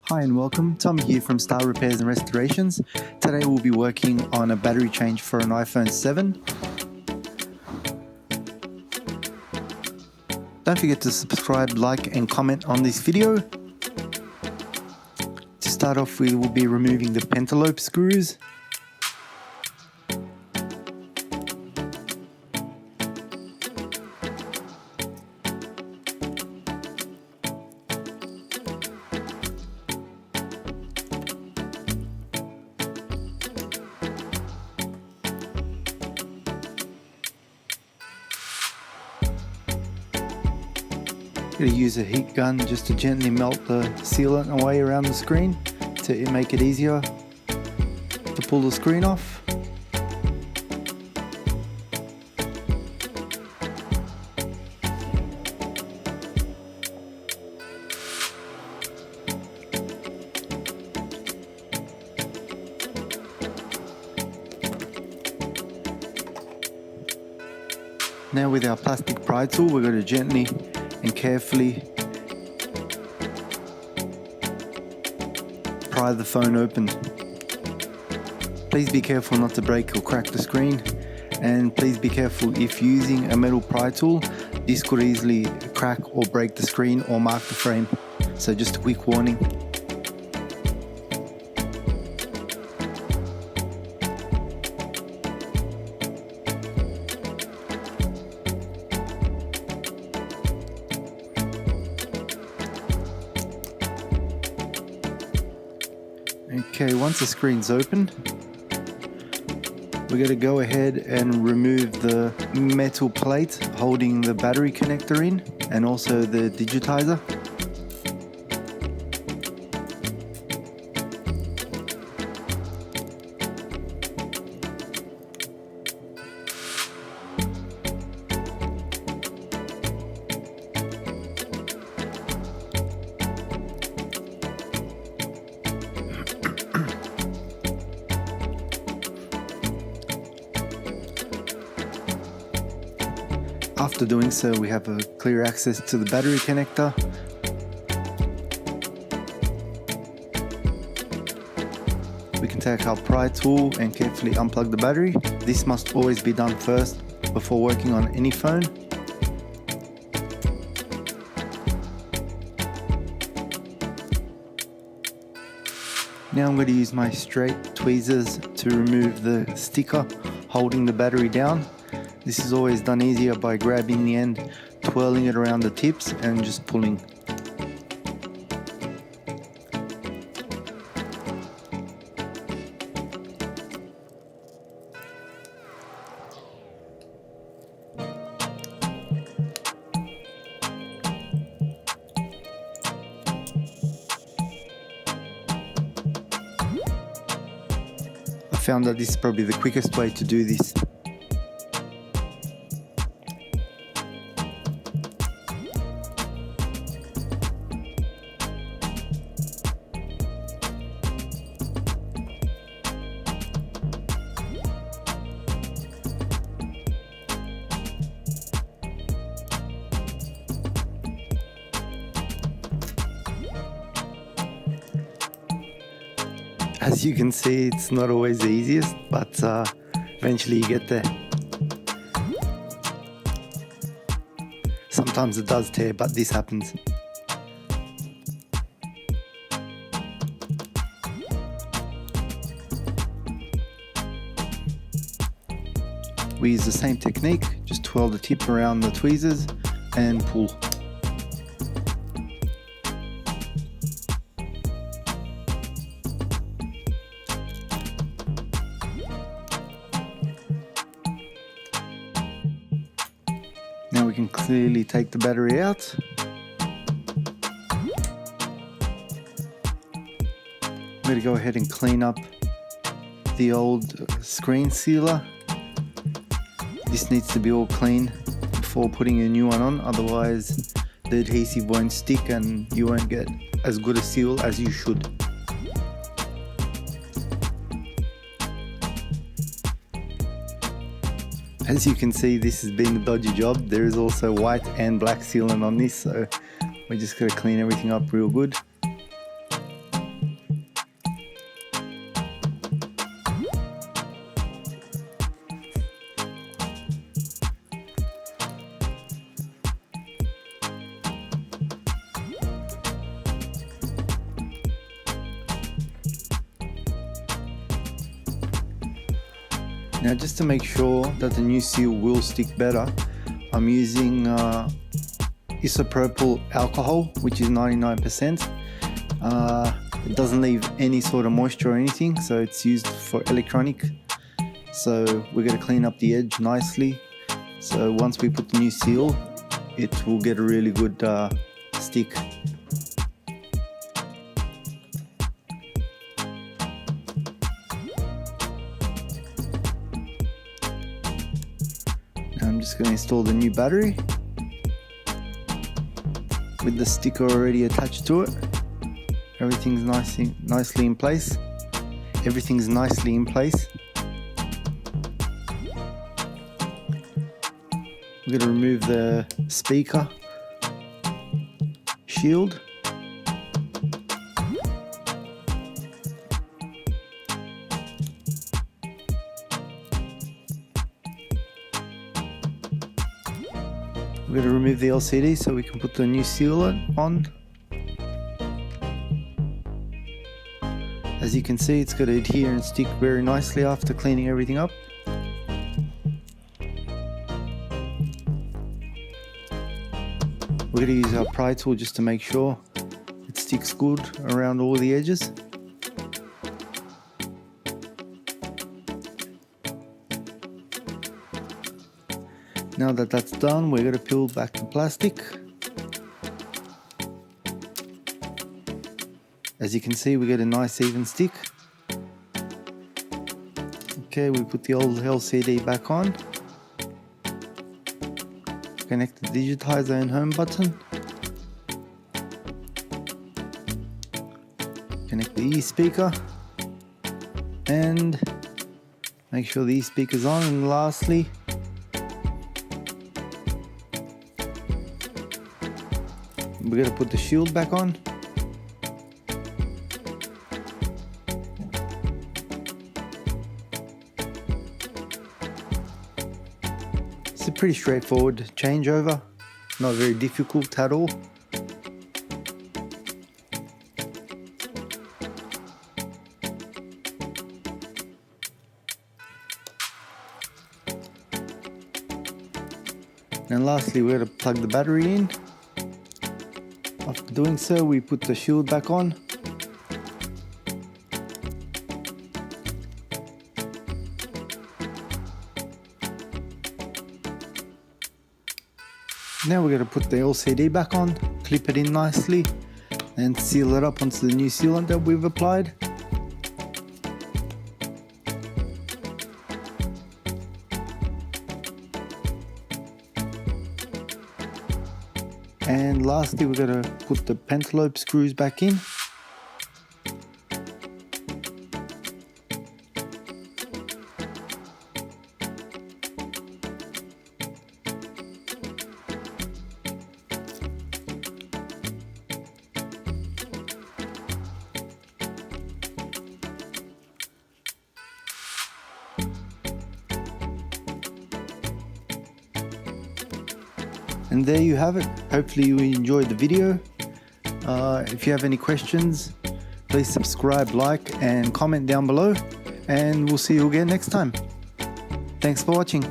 Hi and welcome, Tom here from Star Repairs and Restorations. Today we'll be working on a battery change for an iPhone 7. Don't forget to subscribe, like and comment on this video. To start off, we will be removing the pentalobe screws. Going to use a heat gun just to gently melt the sealant away around the screen to make it easier to pull the screen off. Now with our plastic pry tool, we're going to gently and carefully pry the phone open. Please be careful not to break or crack the screen, and please be careful if using a metal pry tool. This could easily crack or break the screen or mark the frame, so just a quick warning. Okay, once the screen's open, we're going to go ahead and remove the metal plate holding the battery connector in and also the digitizer. After doing so, we have a clear access to the battery connector. We can take our pry tool and carefully unplug the battery. This must always be done first before working on any phone. Now I'm going to use my straight tweezers to remove the sticker holding the battery down. This is always done easier by grabbing the end, twirling it around the tips and just pulling. I found that this is probably the quickest way to do this. As you can see, it's not always the easiest, but eventually you get there. Sometimes it does tear, but this happens. We use the same technique, just twirl the tip around the tweezers and pull. Now we can clearly take the battery out. I'm going to go ahead and clean up the old screen sealer. This needs to be all clean before putting a new one on, otherwise the adhesive won't stick and you won't get as good a seal as you should. As you can see, this has been a dodgy job. There is also white and black sealant on this, so we just got to clean everything up real good. Now just to make sure that the new seal will stick better, I'm using isopropyl alcohol, which is 99%. It doesn't leave any sort of moisture or anything, so it's used for electronic. So we're going to clean up the edge nicely. So once we put the new seal, it will get a really good stick. Now I'm just going to install the new battery with the sticker already attached to it. Everything's nicely in place. Everything's nicely in place. We're going to remove the speaker shield. We're going to remove the LCD so we can put the new seal on. As you can see, it's going to adhere and stick very nicely after cleaning everything up. We're going to use our pry tool just to make sure it sticks good around all the edges. Now that that's done, we're going to peel back the plastic. As you can see, we get a nice even stick. Okay, we put the old LCD back on. Connect the Digitizer and home button. Connect the e-speaker. And make sure the e-speaker is on. And lastly, we're going to put the shield back on. It's a pretty straightforward changeover, not very difficult at all. And lastly, we're going to plug the battery in. After doing so, we put the shield back on. Now we're going to put the LCD back on, clip it in nicely, and seal it up onto the new sealant that we've applied. And lastly, we're going to put the pentalobe screws back in. And there you have it. Hopefully you enjoyed the video. If you have any questions, please subscribe, like, and comment down below. And we'll see you again next time. Thanks for watching.